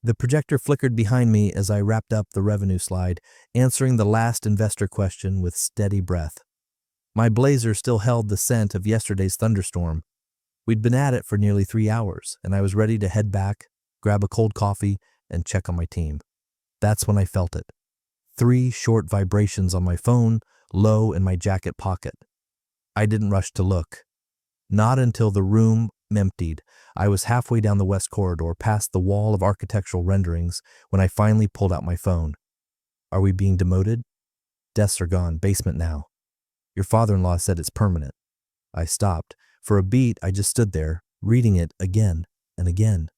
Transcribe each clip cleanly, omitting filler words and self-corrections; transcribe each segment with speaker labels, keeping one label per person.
Speaker 1: The projector flickered behind me as I wrapped up the revenue slide, answering the last investor question with steady breath. My blazer still held the scent of yesterday's thunderstorm. We'd been at it for nearly 3 hours, and I was ready to head back, grab a cold coffee, and check on my team. That's when I felt it. 3 short vibrations on my phone, low in my jacket pocket. I didn't rush to look. Not until the room emptied. I was halfway down the west corridor, past the wall of architectural renderings, when I finally pulled out my phone. Are we being demoted? Desks are gone, basement now. Your father-in-law said it's permanent. I stopped. For a beat, I just stood there, reading it again and again.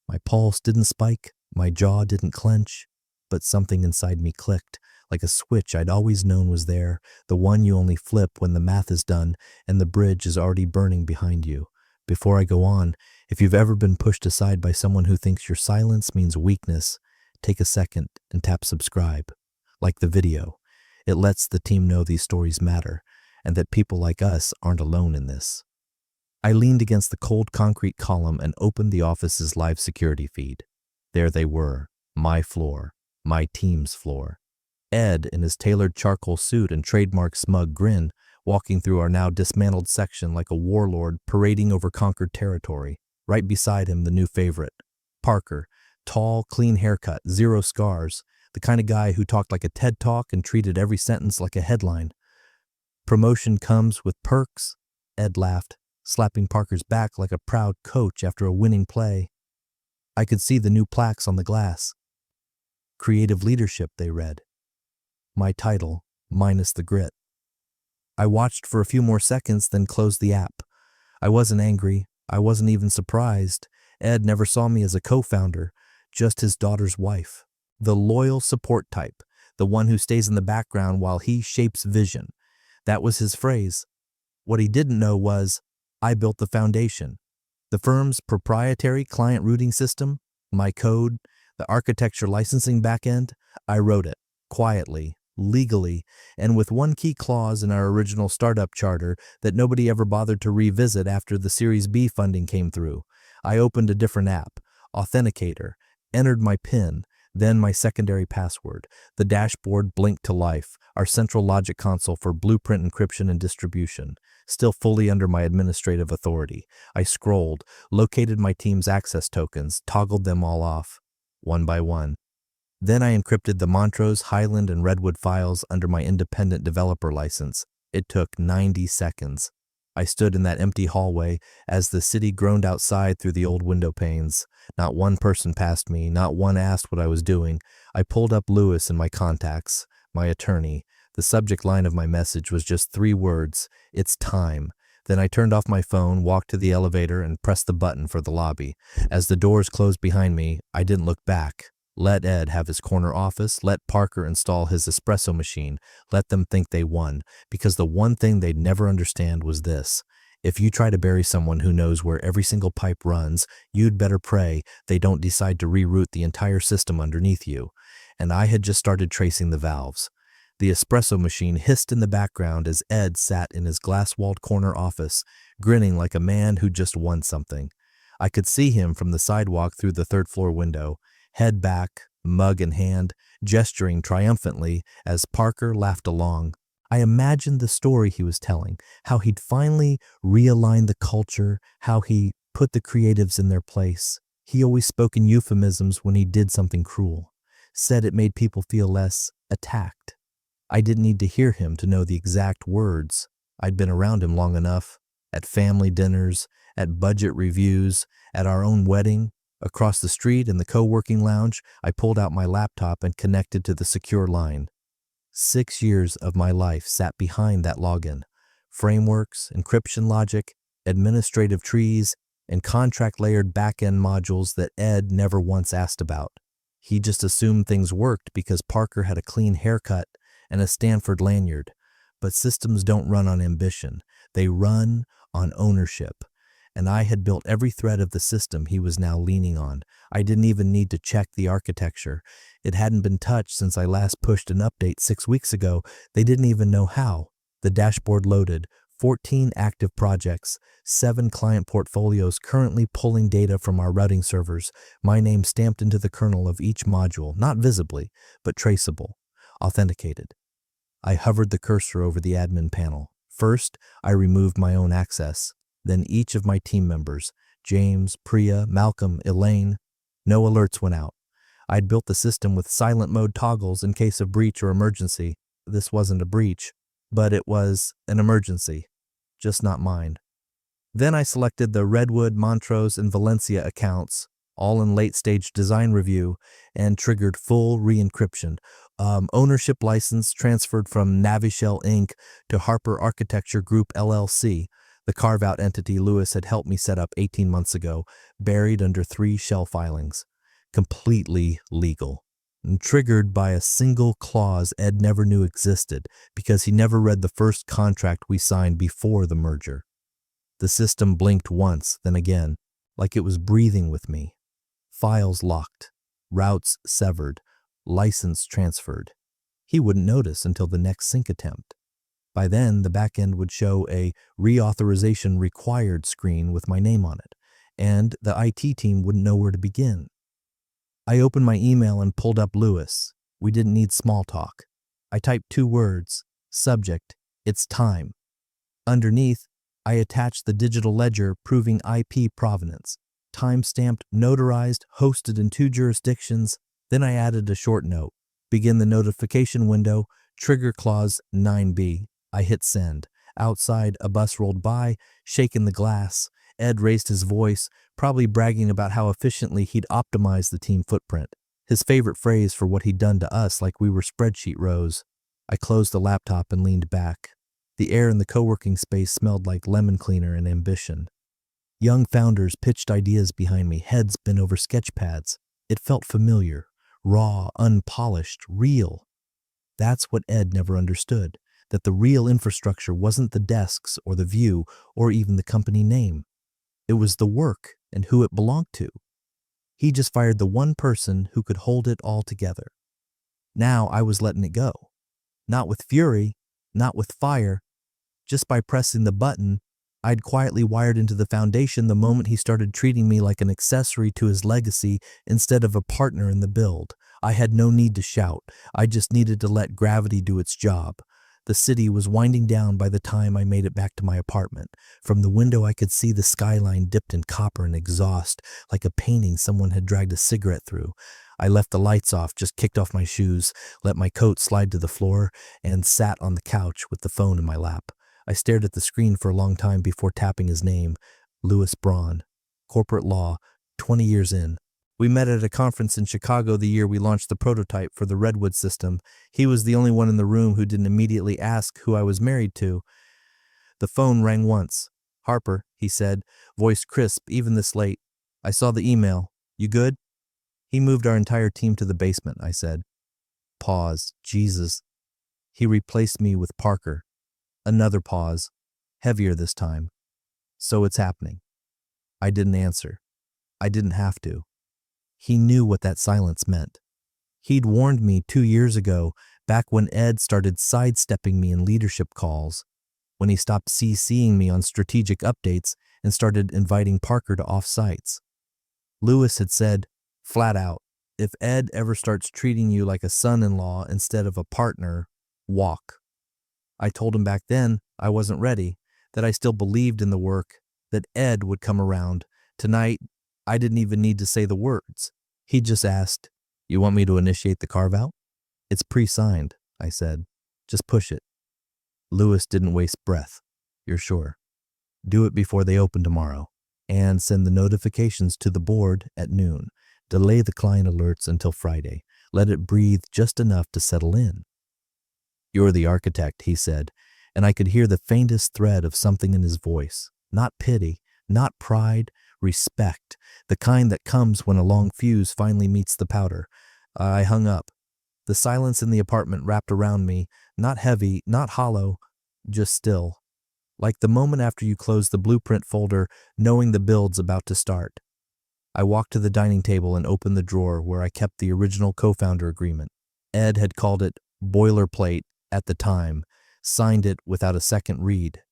Speaker 1: My pulse didn't spike, my jaw didn't clench, but something inside me clicked, like a switch I'd always known was there, the one you only flip when the math is done and the bridge is already burning behind you. Before I go on, if you've ever been pushed aside by someone who thinks your silence means weakness, take a second and tap subscribe. Like the video, it lets the team know these stories matter and that people like us aren't alone in this. I leaned against the cold concrete column and opened the office's live security feed. There they were, my floor, my team's floor. Ed, in his tailored charcoal suit and trademark smug grin, walking through our now dismantled section like a warlord parading over conquered territory. Right beside him, the new favorite, Parker, tall, clean haircut, 0 scars, the kind of guy who talked like a TED Talk and treated every sentence like a headline. Promotion comes with perks, Ed laughed, slapping Parker's back like a proud coach after a winning play. I could see the new plaques on the glass. Creative leadership, they read. My title, minus the grit. I watched for a few more seconds, then closed the app. I wasn't angry. I wasn't even surprised. Ed never saw me as a co-founder, just his daughter's wife. The loyal support type, the one who stays in the background while he shapes vision. That was his phrase. What he didn't know was, I built the foundation. The firm's proprietary client routing system, my code, the architecture licensing backend, I wrote it, quietly, legally, and with one key clause in our original startup charter that nobody ever bothered to revisit after the Series B funding came through. I opened a different app, Authenticator, entered my PIN, then my secondary password. The dashboard blinked to life, our central logic console for blueprint encryption and distribution, still fully under my administrative authority. I scrolled, located my team's access tokens, toggled them all off, one by one. Then I encrypted the Montrose, Highland, and Redwood files under my independent developer license. It took 90 seconds. I stood in that empty hallway as the city groaned outside through the old window panes. Not one person passed me, not one asked what I was doing. I pulled up Lewis in my contacts, my attorney. The subject line of my message was just 3 words, it's time. Then I turned off my phone, walked to the elevator, and pressed the button for the lobby. As the doors closed behind me, I didn't look back. Let Ed have his corner office, let Parker install his espresso machine, let them think they won, because the one thing they'd never understand was this. If you try to bury someone who knows where every single pipe runs, you'd better pray they don't decide to reroute the entire system underneath you. And I had just started tracing the valves. The espresso machine hissed in the background as Ed sat in his glass-walled corner office, grinning like a man who just won something. I could see him from the sidewalk through the 3rd-floor window, head back, mug in hand, gesturing triumphantly as Parker laughed along. I imagined the story he was telling, how he'd finally realigned the culture, how he put the creatives in their place. He always spoke in euphemisms when he did something cruel, said it made people feel less attacked. I didn't need to hear him to know the exact words. I'd been around him long enough, at family dinners, at budget reviews, at our own wedding. Across the street in the co-working lounge, I pulled out my laptop and connected to the secure line. 6 years of my life sat behind that login. Frameworks, encryption logic, administrative trees, and contract-layered back-end modules that Ed never once asked about. He just assumed things worked because Parker had a clean haircut and a Stanford lanyard. But systems don't run on ambition. They run on ownership. And I had built every thread of the system he was now leaning on. I didn't even need to check the architecture. It hadn't been touched since I last pushed an update 6 weeks ago. They didn't even know how. The dashboard loaded, 14 active projects, 7 client portfolios currently pulling data from our routing servers, my name stamped into the kernel of each module, not visibly, but traceable, authenticated. I hovered the cursor over the admin panel. First, I removed my own access, then each of my team members, James, Priya, Malcolm, Elaine. No alerts went out. I'd built the system with silent mode toggles in case of breach or emergency. This wasn't a breach, but it was an emergency, just not mine. Then I selected the Redwood, Montrose, and Valencia accounts, all in late-stage design review, and triggered full re-encryption. Ownership license transferred from Navishell Inc. to Harper Architecture Group LLC, the carve-out entity Lewis had helped me set up 18 months ago, buried under 3 shell filings. Completely legal. And triggered by a single clause Ed never knew existed because he never read the first contract we signed before the merger. The system blinked once, then again, like it was breathing with me. Files locked, routes severed, license transferred. He wouldn't notice until the next sync attempt. By then, the backend would show a reauthorization required screen with my name on it, and the IT team wouldn't know where to begin. I opened my email and pulled up Lewis. We didn't need small talk. I typed 2 words, subject, it's time. Underneath, I attached the digital ledger proving IP provenance, time-stamped, notarized, hosted in 2 jurisdictions. Then I added a short note. Begin the notification window, trigger clause 9B. I hit send. Outside, a bus rolled by, shaking the glass. Ed raised his voice, probably bragging about how efficiently he'd optimized the team footprint. His favorite phrase for what he'd done to us like we were spreadsheet rows. I closed the laptop and leaned back. The air in the co-working space smelled like lemon cleaner and ambition. Young founders pitched ideas behind me, heads bent over sketch pads. It felt familiar, raw, unpolished, real. That's what Ed never understood, that the real infrastructure wasn't the desks or the view or even the company name. It was the work and who it belonged to. He just fired the one person who could hold it all together. Now I was letting it go. Not with fury, not with fire. Just by pressing the button, I'd quietly wired into the foundation the moment he started treating me like an accessory to his legacy instead of a partner in the build. I had no need to shout. I just needed to let gravity do its job. The city was winding down by the time I made it back to my apartment. From the window I could see the skyline dipped in copper and exhaust, like a painting someone had dragged a cigarette through. I left the lights off, just kicked off my shoes, let my coat slide to the floor, and sat on the couch with the phone in my lap. I stared at the screen for a long time before tapping his name, Louis Braun. Corporate law, 20 years in. We met at a conference in Chicago the year we launched the prototype for the Redwood system. He was the only one in the room who didn't immediately ask who I was married to. The phone rang once. "Harper," he said, voice crisp even this late. "I saw the email. You good?" "He moved our entire team to the basement," I said. Pause. Jesus. He replaced me with Parker. Another pause. Heavier this time. "So it's happening." I didn't answer. I didn't have to. He knew what that silence meant. He'd warned me 2 years ago, back when Ed started sidestepping me in leadership calls, when he stopped CCing me on strategic updates and started inviting Parker to off-sites. Lewis had said, flat out, if Ed ever starts treating you like a son-in-law instead of a partner, walk. I told him back then I wasn't ready, that I still believed in the work, that Ed would come around. Tonight, I didn't even need to say the words. He just asked, "You want me to initiate the carve-out?" "It's pre-signed," I said. "Just push it." Lewis didn't waste breath. "You're sure? Do it before they open tomorrow, and send the notifications to the board at noon. Delay the client alerts until Friday. Let it breathe just enough to settle in." "You're the architect," he said, and I could hear the faintest thread of something in his voice. Not pity, not pride, respect, the kind that comes when a long fuse finally meets the powder. I hung up. The silence in the apartment wrapped around me, not heavy, not hollow, just still. Like the moment after you close the blueprint folder, knowing the build's about to start. I walked to the dining table and opened the drawer where I kept the original co-founder agreement. Ed had called it boilerplate at the time, signed it without a second read.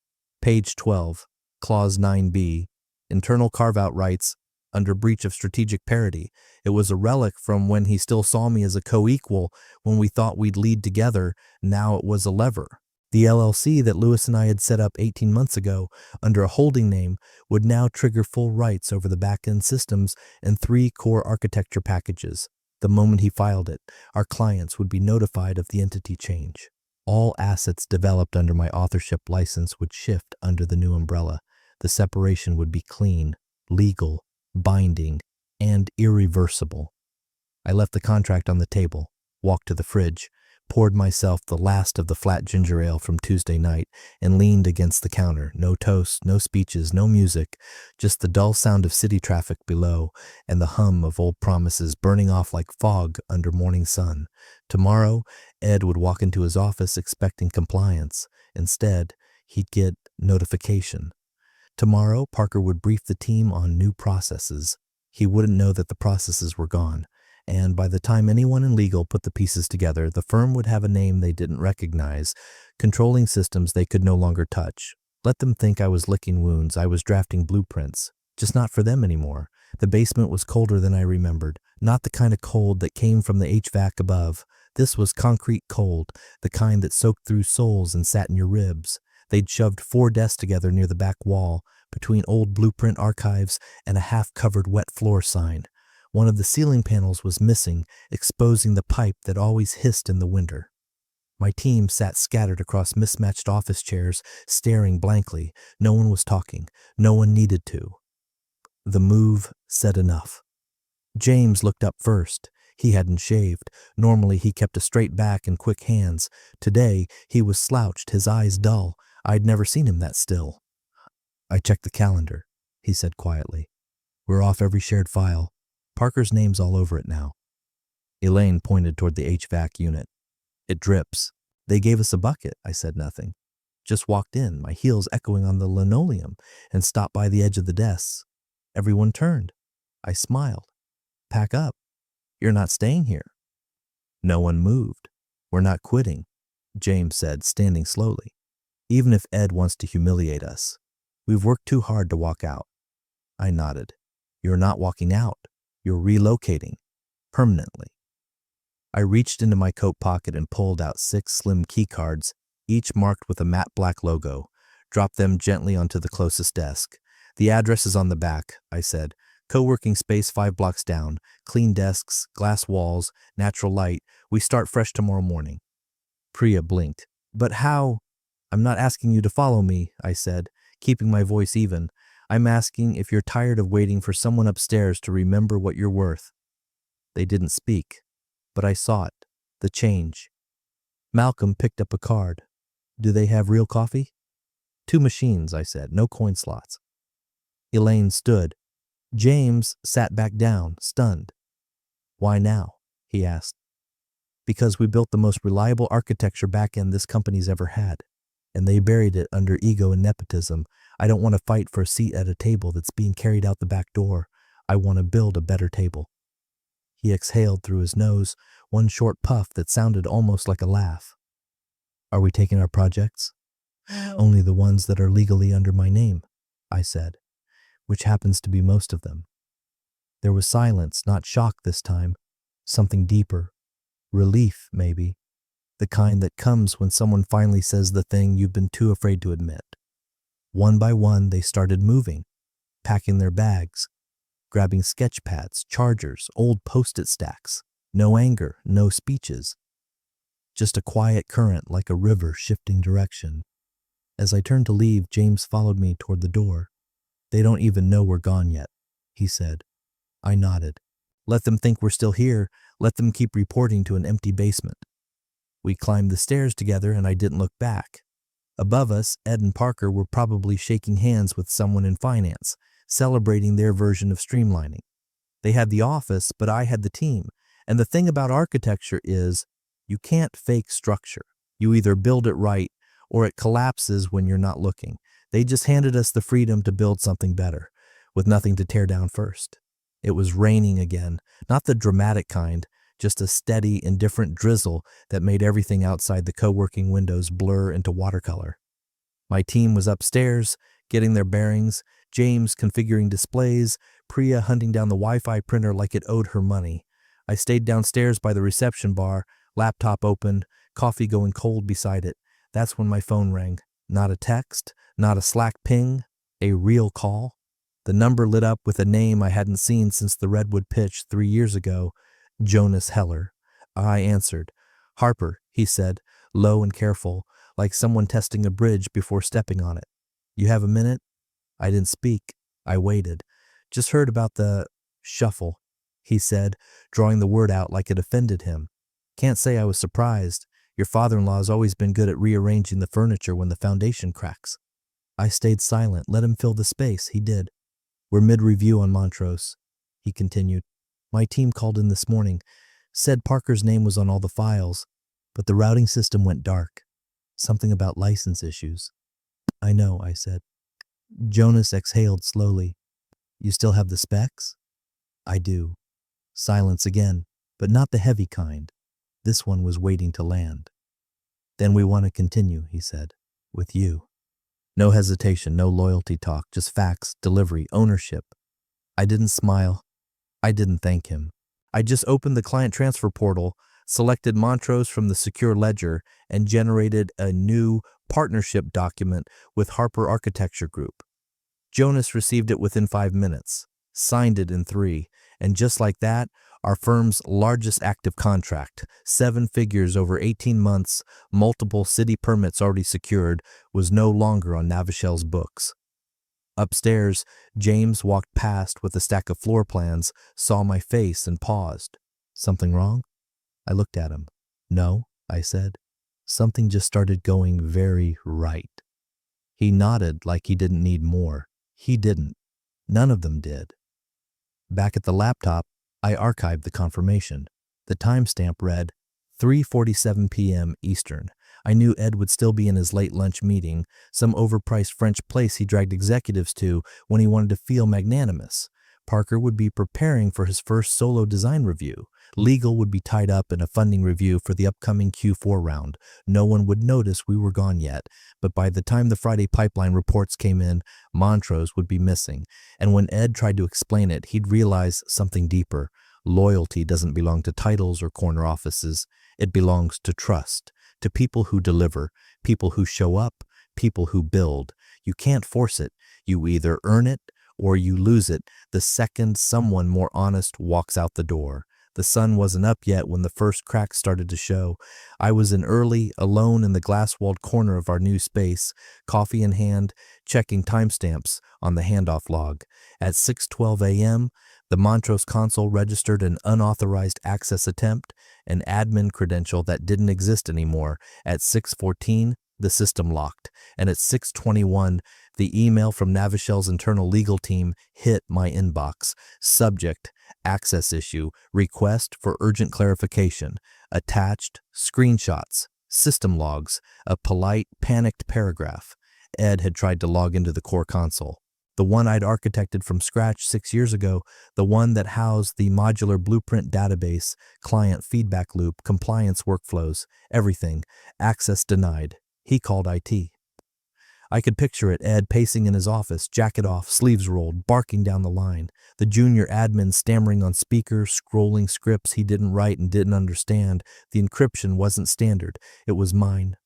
Speaker 1: Page 12, Clause 9b, internal carve-out rights under breach of strategic parity. It was a relic from when he still saw me as a co-equal when we thought we'd lead together. Now it was a lever. The LLC that Lewis and I had set up 18 months ago under a holding name would now trigger full rights over the back-end systems and 3 core architecture packages. The moment he filed it, our clients would be notified of the entity change. All assets developed under my authorship license would shift under the new umbrella. The separation would be clean, legal, binding, and irreversible. I left the contract on the table, walked to the fridge, poured myself the last of the flat ginger ale from Tuesday night, and leaned against the counter. No toast, no speeches, no music, just the dull sound of city traffic below and the hum of old promises burning off like fog under morning sun. Tomorrow, Ed would walk into his office expecting compliance. Instead, he'd get notification. Tomorrow, Parker would brief the team on new processes. He wouldn't know that the processes were gone. And by the time anyone in legal put the pieces together, the firm would have a name they didn't recognize, controlling systems they could no longer touch. Let them think I was licking wounds, I was drafting blueprints. Just not for them anymore. The basement was colder than I remembered, not the kind of cold that came from the HVAC above. This was concrete cold, the kind that soaked through soles and sat in your ribs. They'd shoved 4 desks together near the back wall, between old blueprint archives and a half-covered wet floor sign. One of the ceiling panels was missing, exposing the pipe that always hissed in the winter. My team sat scattered across mismatched office chairs, staring blankly. No one was talking. No one needed to. The move said enough. James looked up first. He hadn't shaved. Normally he kept a straight back and quick hands. Today he was slouched, his eyes dull. I'd never seen him that still. "I checked the calendar," he said quietly. "We're off every shared file. Parker's name's all over it now." Elaine pointed toward the HVAC unit. "It drips." "They gave us a bucket." I said nothing. Just walked in, my heels echoing on the linoleum, and stopped by the edge of the desks. Everyone turned. I smiled. "Pack up. You're not staying here." No one moved. "We're not quitting," James said, standing slowly. "Even if Ed wants to humiliate us. We've worked too hard to walk out." I nodded. "You're not walking out. You're relocating. Permanently." I reached into my coat pocket and pulled out 6 slim key cards, each marked with a matte black logo. Dropped them gently onto the closest desk. "The address is on the back," I said. "Co-working space 5 blocks down. Clean desks, glass walls, natural light. We start fresh tomorrow morning." Priya blinked. "But how?" "I'm not asking you to follow me," I said, keeping my voice even. "I'm asking if you're tired of waiting for someone upstairs to remember what you're worth." They didn't speak, but I saw it, the change. Malcolm picked up a card. "Do they have real coffee?" "2 machines," I said, "no coin slots." Elaine stood. James sat back down, stunned. "Why now?" he asked. "Because we built the most reliable architecture backend this company's ever had, and they buried it under ego and nepotism. I don't want to fight for a seat at a table that's being carried out the back door. I want to build a better table." He exhaled through his nose, one short puff that sounded almost like a laugh. "Are we taking our projects?" "Only the ones that are legally under my name," I said, "which happens to be most of them." There was silence, not shock this time. Something deeper. Relief, maybe. The kind that comes when someone finally says the thing you've been too afraid to admit. One by one, they started moving, packing their bags, grabbing sketch pads, chargers, old post-it stacks. No anger, no speeches. Just a quiet current like a river shifting direction. As I turned to leave, James followed me toward the door. "They don't even know we're gone yet," he said. I nodded. "Let them think we're still here. Let them keep reporting to an empty basement." We climbed the stairs together and I didn't look back. Above us, Ed and Parker were probably shaking hands with someone in finance, celebrating their version of streamlining. They had the office, but I had the team. And the thing about architecture is, you can't fake structure. You either build it right, or it collapses when you're not looking. They just handed us the freedom to build something better, with nothing to tear down first. It was raining again, not the dramatic kind, just a steady, indifferent drizzle that made everything outside the co-working windows blur into watercolor. My team was upstairs, getting their bearings, James configuring displays, Priya hunting down the Wi-Fi printer like it owed her money. I stayed downstairs by the reception bar, laptop open, coffee going cold beside it. That's when my phone rang. Not a text, not a Slack ping, a real call. The number lit up with a name I hadn't seen since the Redwood pitch 3 years ago, Jonas Heller. I answered. "Harper," he said, low and careful, like someone testing a bridge before stepping on it. "You have a minute?" I didn't speak. I waited. "Just heard about the shuffle," he said, drawing the word out like it offended him. "Can't say I was surprised. Your father-in-law's always been good at rearranging the furniture when the foundation cracks." I stayed silent, let him fill the space. He did. "We're mid-review on Montrose," he continued. "My team called in this morning, said Parker's name was on all the files, but the routing system went dark. Something about license issues." "I know," I said. Jonas exhaled slowly. "You still have the specs?" "I do." Silence again, but not the heavy kind. This one was waiting to land. "Then we want to continue," he said, "with you." No hesitation, no loyalty talk, just facts, delivery, ownership. I didn't smile. I didn't thank him. I just opened the client transfer portal, selected Montrose from the secure ledger, and generated a new partnership document with Harper Architecture Group. Jonas received it within 5 minutes, signed it in 3, and just like that, our firm's largest active contract, 7 figures over 18 months, multiple city permits already secured, was no longer on Navichel's books. Upstairs, James walked past with a stack of floor plans, saw my face, and paused. "Something wrong?" I looked at him. "No," I said. "Something just started going very right." He nodded like he didn't need more. He didn't. None of them did. Back at the laptop, I archived the confirmation. The timestamp read 3:47 p.m. Eastern. I knew Ed would still be in his late lunch meeting, some overpriced French place he dragged executives to when he wanted to feel magnanimous. Parker would be preparing for his first solo design review. Legal would be tied up in a funding review for the upcoming Q4 round. No one would notice we were gone yet, but by the time the Friday pipeline reports came in, Montrose would be missing. And when Ed tried to explain it, he'd realize something deeper. Loyalty doesn't belong to titles or corner offices. It belongs to trust, to people who deliver, people who show up, people who build. You can't force it. You either earn it or you lose it the second someone more honest walks out the door. The sun wasn't up yet when the first cracks started to show. I was in early, alone in the glass-walled corner of our new space, coffee in hand, checking timestamps on the handoff log. At 6:12 a.m., the Montrose console registered an unauthorized access attempt, an admin credential that didn't exist anymore. At 6:14, the system locked, and at 6:21, the email from Navichel's internal legal team hit my inbox. Subject, access issue, request for urgent clarification. Attached, screenshots, system logs, a polite, panicked paragraph. Ed had tried to log into the core console. The one I'd architected from scratch 6 years ago, the one that housed the modular blueprint database, client feedback loop, compliance workflows, everything. Access denied. He called IT. I could picture it, Ed pacing in his office, jacket off, sleeves rolled, barking down the line. The junior admin stammering on speaker, scrolling scripts he didn't write and didn't understand. The encryption wasn't standard. It was mine.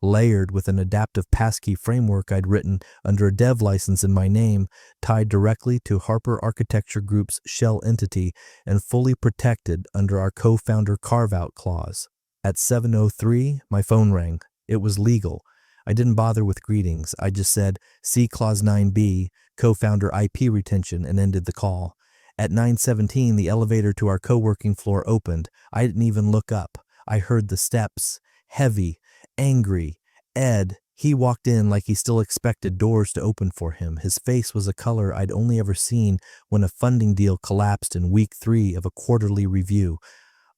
Speaker 1: Layered with an adaptive passkey framework I'd written under a dev license in my name, tied directly to Harper Architecture Group's shell entity, and fully protected under our co-founder carve-out clause. At 7:03, my phone rang. It was legal. I didn't bother with greetings. I just said, "See Clause 9B, co-founder IP retention," and ended the call. At 9:17, the elevator to our co-working floor opened. I didn't even look up. I heard the steps. Heavy, angry. Ed, he walked in like he still expected doors to open for him. His face was a color I'd only ever seen when a funding deal collapsed in week 3 of a quarterly review.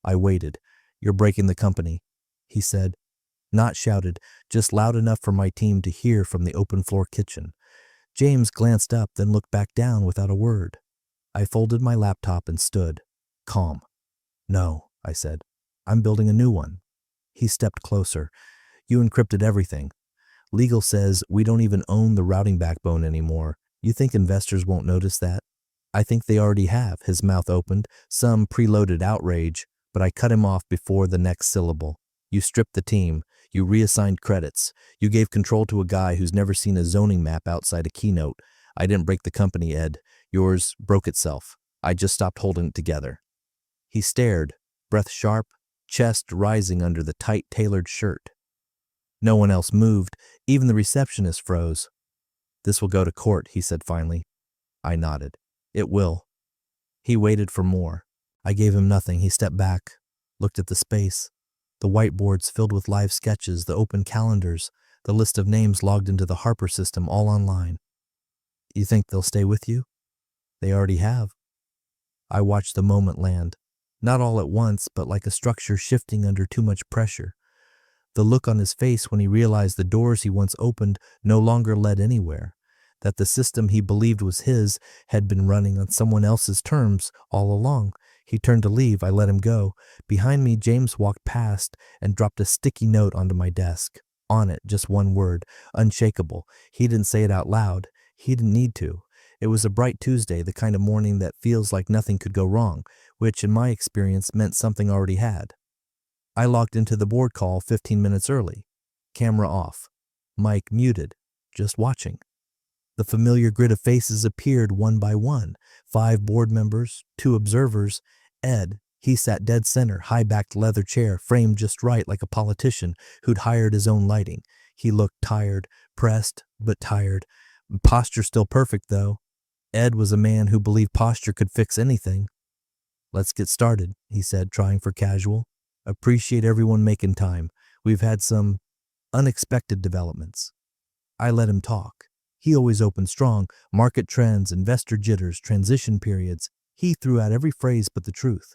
Speaker 1: I waited. "You're breaking the company," he said. Not shouted, just loud enough for my team to hear from the open floor kitchen. James glanced up, then looked back down without a word. I folded my laptop and stood, calm. "No," I said. "I'm building a new one." He stepped closer. "You encrypted everything. Legal says we don't even own the routing backbone anymore. You think investors won't notice that? I think they already have, his mouth opened, some preloaded outrage, but I cut him off before the next syllable. You stripped the team. You reassigned credits. You gave control to a guy who's never seen a zoning map outside a keynote. I didn't break the company, Ed. Yours broke itself. I just stopped holding it together. He stared, breath sharp, chest rising under the tight tailored shirt. No one else moved. Even the receptionist froze. This will go to court, he said finally. I nodded. It will. He waited for more. I gave him nothing. He stepped back, looked at the space. The whiteboards filled with live sketches, the open calendars, the list of names logged into the Harper system, all online. You think they'll stay with you? They already have. I watched the moment land. Not all at once, but like a structure shifting under too much pressure. The look on his face when he realized the doors he once opened no longer led anywhere, that the system he believed was his had been running on someone else's terms all along. He turned to leave. I let him go. Behind me, James walked past and dropped a sticky note onto my desk. On it, just one word, unshakable. He didn't say it out loud. He didn't need to. It was a bright Tuesday, the kind of morning that feels like nothing could go wrong, which in my experience meant something already had. I logged into the board call 15 minutes early. Camera off. Mic muted. Just watching. The familiar grid of faces appeared one by one. 5 board members, 2 observers. Ed, he sat dead center, high-backed leather chair, framed just right like a politician who'd hired his own lighting. He looked tired, pressed, but tired. Posture still perfect, though. Ed was a man who believed posture could fix anything. Let's get started, he said, trying for casual. Appreciate everyone making time. We've had some unexpected developments. I let him talk. He always opened strong. Market trends, investor jitters, transition periods. He threw out every phrase but the truth.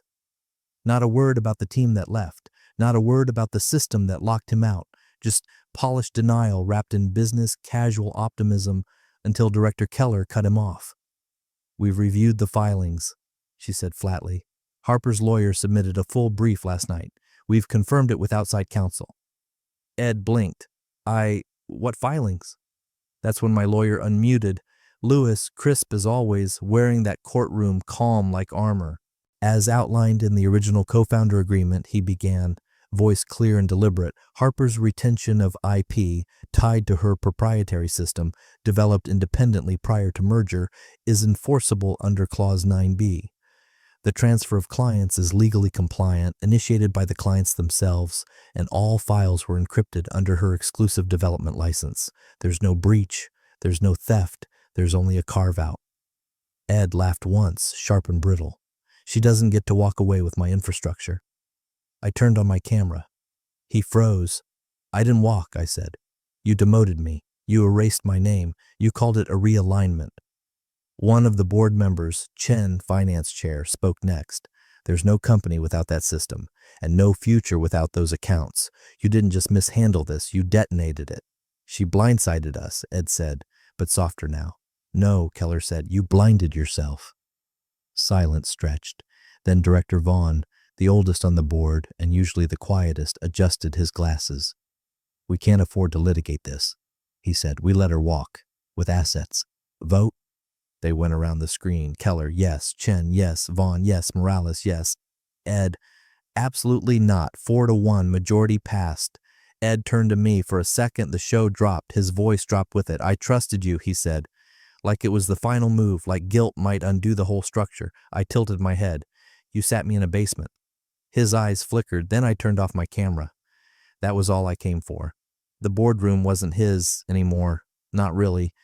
Speaker 1: Not a word about the team that left. Not a word about the system that locked him out. Just polished denial wrapped in business casual optimism until Director Keller cut him off. We've reviewed the filings, she said flatly. Harper's lawyer submitted a full brief last night. We've confirmed it with outside counsel. Ed blinked. What filings? That's when my lawyer unmuted. Lewis, crisp as always, wearing that courtroom calm like armor. As outlined in the original co-founder agreement, he began, voice clear and deliberate. Harper's retention of IP tied to her proprietary system, developed independently prior to merger, is enforceable under Clause 9b. The transfer of clients is legally compliant, initiated by the clients themselves, and all files were encrypted under her exclusive development license. There's no breach, there's no theft, there's only a carve-out. Ed laughed once, sharp and brittle. She doesn't get to walk away with my infrastructure. I turned on my camera. He froze. I didn't walk, I said. You demoted me. You erased my name. You called it a realignment. One of the board members, Chen, finance chair, spoke next. There's no company without that system, and no future without those accounts. You didn't just mishandle this, you detonated it. She blindsided us, Ed said, but softer now. No, Keller said, you blinded yourself. Silence stretched. Then Director Vaughn, the oldest on the board and usually the quietest, adjusted his glasses. We can't afford to litigate this, he said. We let her walk, with assets. Vote? They went around the screen. Keller, yes. Chen, yes. Vaughn, yes. Morales, yes. Ed, absolutely not. 4-1, majority passed. Ed turned to me. For a second, the show dropped. His voice dropped with it. I trusted you, he said. Like it was the final move, like guilt might undo the whole structure. I tilted my head. You sat me in a basement. His eyes flickered. Then I turned off my camera. That was all I came for. The boardroom wasn't his anymore. Not really.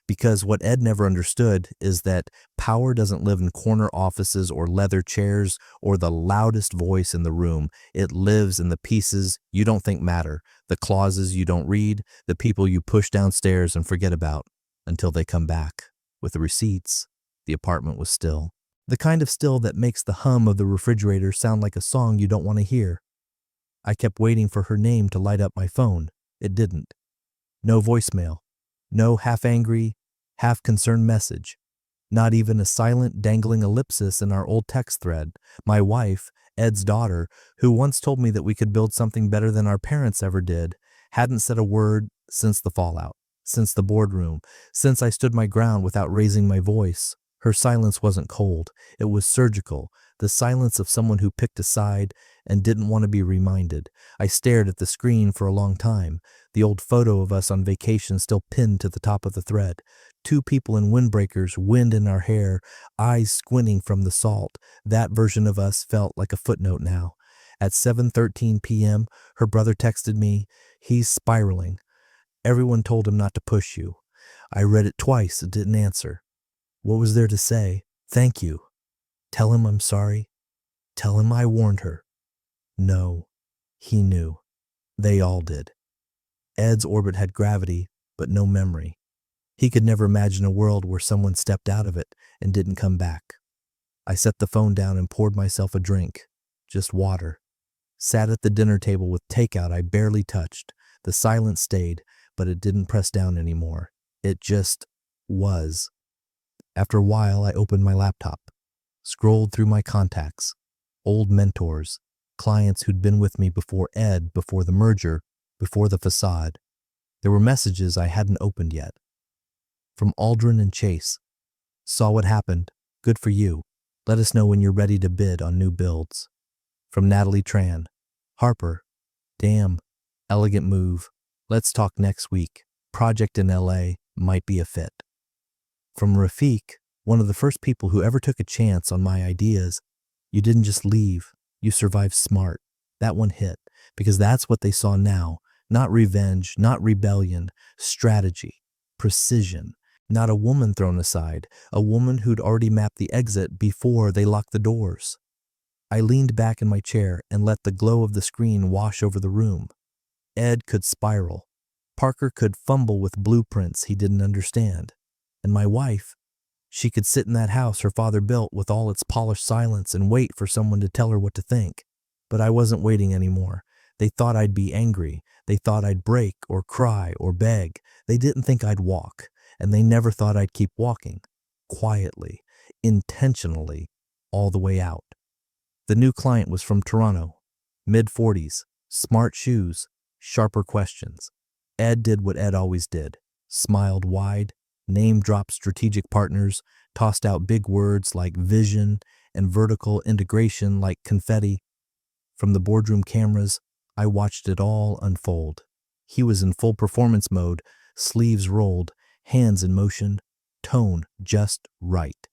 Speaker 1: Because what Ed never understood is that power doesn't live in corner offices or leather chairs or the loudest voice in the room. It lives in the pieces you don't think matter, the clauses you don't read, the people you push downstairs and forget about until they come back. With the receipts, the apartment was still. The kind of still that makes the hum of the refrigerator sound like a song you don't want to hear. I kept waiting for her name to light up my phone. It didn't. No voicemail. No half-angry, half-concerned message. Not even a silent, dangling ellipsis in our old text thread. My wife, Ed's daughter, who once told me that we could build something better than our parents ever did, Hadn't said a word since the fallout, since the boardroom, since I stood my ground without raising my voice. Her silence wasn't cold. It was surgical, the silence of someone who picked a side and didn't want to be reminded. I stared at the screen for a long time, the old photo of us on vacation still pinned to the top of the thread. Two people in windbreakers, wind in our hair, eyes squinting from the salt. That version of us felt like a footnote now. At 7:13 p.m., her brother texted me, "He's spiraling. Everyone told him not to push you." I read it twice and didn't answer. What was there to say? Thank you. Tell him I'm sorry. Tell him I warned her. No, he knew. They all did. Ed's orbit had gravity, but no memory. He could never imagine a world where someone stepped out of it and didn't come back. I set the phone down and poured myself a drink, just water. Sat at the dinner table with takeout I barely touched. The silence stayed, but it didn't press down anymore. It just was. After a while, I opened my laptop, scrolled through my contacts, old mentors, clients who'd been with me before Ed, before the merger, before the facade. There were messages I hadn't opened yet. From Aldrin and Chase. Saw what happened. Good for you. Let us know when you're ready to bid on new builds. From Natalie Tran. Harper. Damn. Elegant move. Let's talk next week. Project in LA might be a fit. From Rafiq, one of the first people who ever took a chance on my ideas. You didn't just leave. You survived smart. That one hit, because that's what they saw now. Not revenge, not rebellion, strategy, precision. Not a woman thrown aside, a woman who'd already mapped the exit before they locked the doors. I leaned back in my chair and let the glow of the screen wash over the room. Ed could spiral. Parker could fumble with blueprints he didn't understand. And my wife, she could sit in that house her father built with all its polished silence and wait for someone to tell her what to think. But I wasn't waiting anymore. They thought I'd be angry. They thought I'd break or cry or beg. They didn't think I'd walk. And they never thought I'd keep walking. Quietly, intentionally, all the way out. The new client was from Toronto. Mid-40s, smart shoes, sharper questions. Ed did what Ed always did. Smiled wide, name-dropped strategic partners, tossed out big words like vision and vertical integration like confetti. From the boardroom cameras, I watched it all unfold. He was in full performance mode, sleeves rolled, hands in motion, tone just right.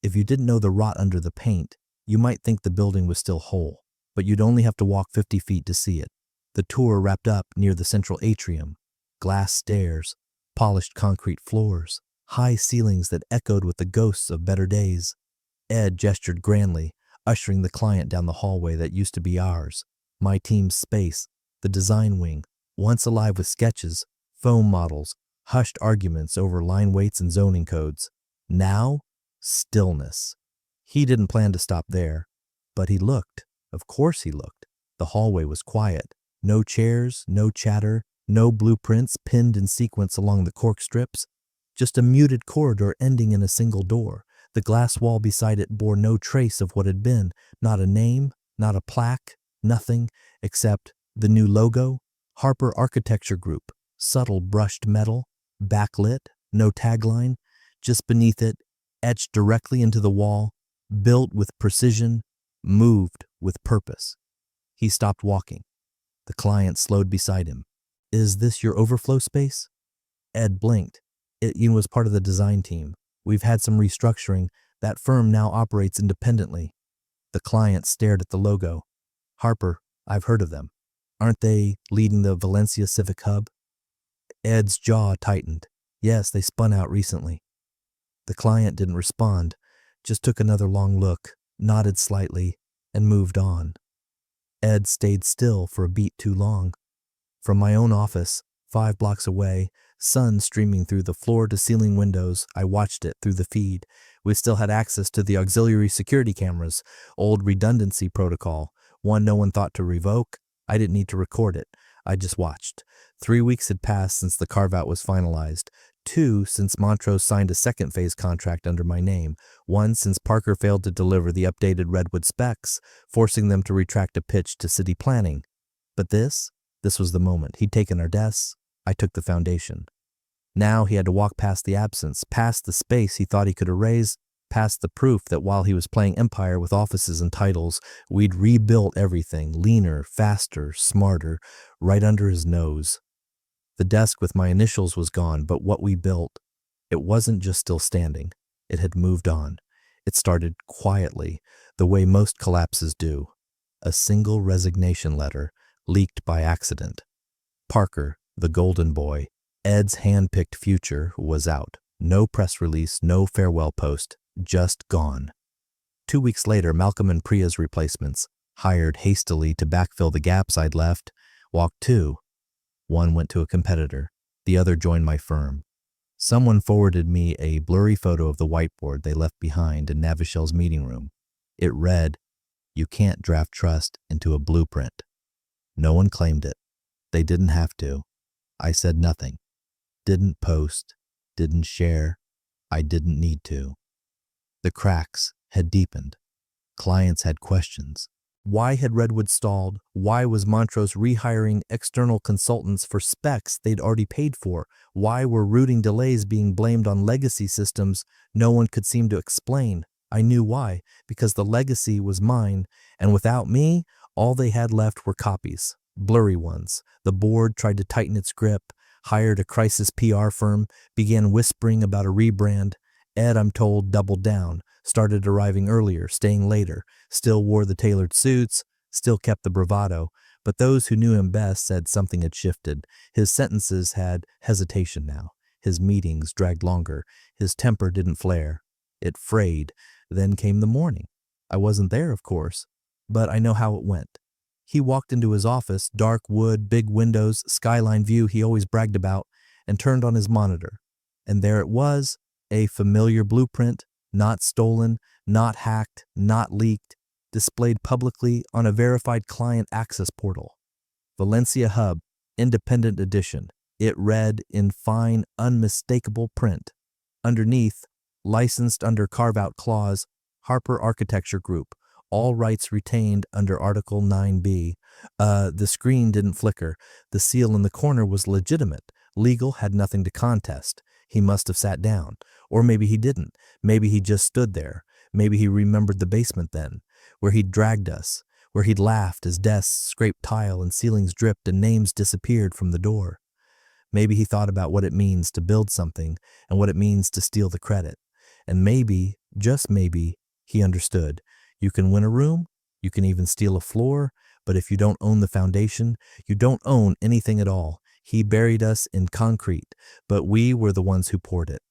Speaker 1: If you didn't know the rot under the paint, you might think the building was still whole, but you'd only have to walk 50 feet to see it. The tour wrapped up near the central atrium. Glass stairs, polished concrete floors, high ceilings that echoed with the ghosts of better days. Ed gestured grandly, ushering the client down the hallway that used to be ours. My team's space, the design wing, once alive with sketches, foam models, hushed arguments over line weights and zoning codes. Now, stillness. He didn't plan to stop there, but he looked. Of course he looked. The hallway was quiet. No chairs, no chatter, no blueprints pinned in sequence along the cork strips. Just a muted corridor ending in a single door. The glass wall beside it bore no trace of what had been. Not a name, not a plaque, nothing except the new logo, Harper Architecture Group, subtle brushed metal, backlit, no tagline. Just beneath it, etched directly into the wall, built with precision, moved with purpose. He stopped walking. The client slowed beside him. Is this your overflow space? Ed blinked. It was part of the design team. We've had some restructuring. That firm now operates independently. The client stared at the logo. Harper, I've heard of them. Aren't they leading the Valencia Civic Hub? Ed's jaw tightened. Yes, they spun out recently. The client didn't respond, just took another long look, nodded slightly, and moved on. Ed stayed still for a beat too long. From my own office, 5 blocks away, sun streaming through the floor-to-ceiling windows, I watched it through the feed. We still had access to the auxiliary security cameras, old redundancy protocol, one no one thought to revoke. I didn't need to record it. I just watched. 3 weeks had passed since the carve-out was finalized. 2 since Montrose signed a second-phase contract under my name. 1 since Parker failed to deliver the updated Redwood specs, forcing them to retract a pitch to city planning. But this? This was the moment. He'd taken our desks, I took the foundation. Now he had to walk past the absence, past the space he thought he could erase, past the proof that while he was playing Empire with offices and titles, we'd rebuilt everything, leaner, faster, smarter, right under his nose. The desk with my initials was gone, but what we built, it wasn't just still standing. It had moved on. It started quietly, the way most collapses do. A single resignation letter, leaked by accident. Parker, the golden boy, Ed's hand-picked future, was out. No press release, no farewell post, just gone. 2 weeks later, Malcolm and Priya's replacements, hired hastily to backfill the gaps I'd left, walked too. One went to a competitor, the other joined my firm. Someone forwarded me a blurry photo of the whiteboard they left behind in Navichel's meeting room. It read, "You can't draft trust into a blueprint." No one claimed it. They didn't have to. I said nothing. Didn't post. Didn't share. I didn't need to. The cracks had deepened. Clients had questions. Why had Redwood stalled? Why was Montrose rehiring external consultants for specs they'd already paid for? Why were routing delays being blamed on legacy systems no one could seem to explain? I knew why, because the legacy was mine, and without me, all they had left were copies, blurry ones. The board tried to tighten its grip, hired a crisis PR firm, began whispering about a rebrand. Ed, I'm told, doubled down, started arriving earlier, staying later, still wore the tailored suits, still kept the bravado, but those who knew him best said something had shifted. His sentences had hesitation now. His meetings dragged longer. His temper didn't flare. It frayed. Then came the morning. I wasn't there, of course, but I know how it went. He walked into his office, dark wood, big windows, skyline view he always bragged about, and turned on his monitor. And there it was, a familiar blueprint, not stolen, not hacked, not leaked, displayed publicly on a verified client access portal. Valencia Hub, Independent Edition. It read in fine, unmistakable print. Underneath, licensed under carve-out clause, Harper Architecture Group, all rights retained under Article 9B. The screen didn't flicker. The seal in the corner was legitimate. Legal had nothing to contest. He must have sat down. Or maybe he didn't. Maybe he just stood there. Maybe he remembered the basement then, where he'd dragged us, where he'd laughed as desks scraped tile and ceilings dripped and names disappeared from the door. Maybe he thought about what it means to build something and what it means to steal the credit. And maybe, just maybe, he understood. You can win a room, you can even steal a floor, but if you don't own the foundation, you don't own anything at all. He buried us in concrete, but we were the ones who poured it.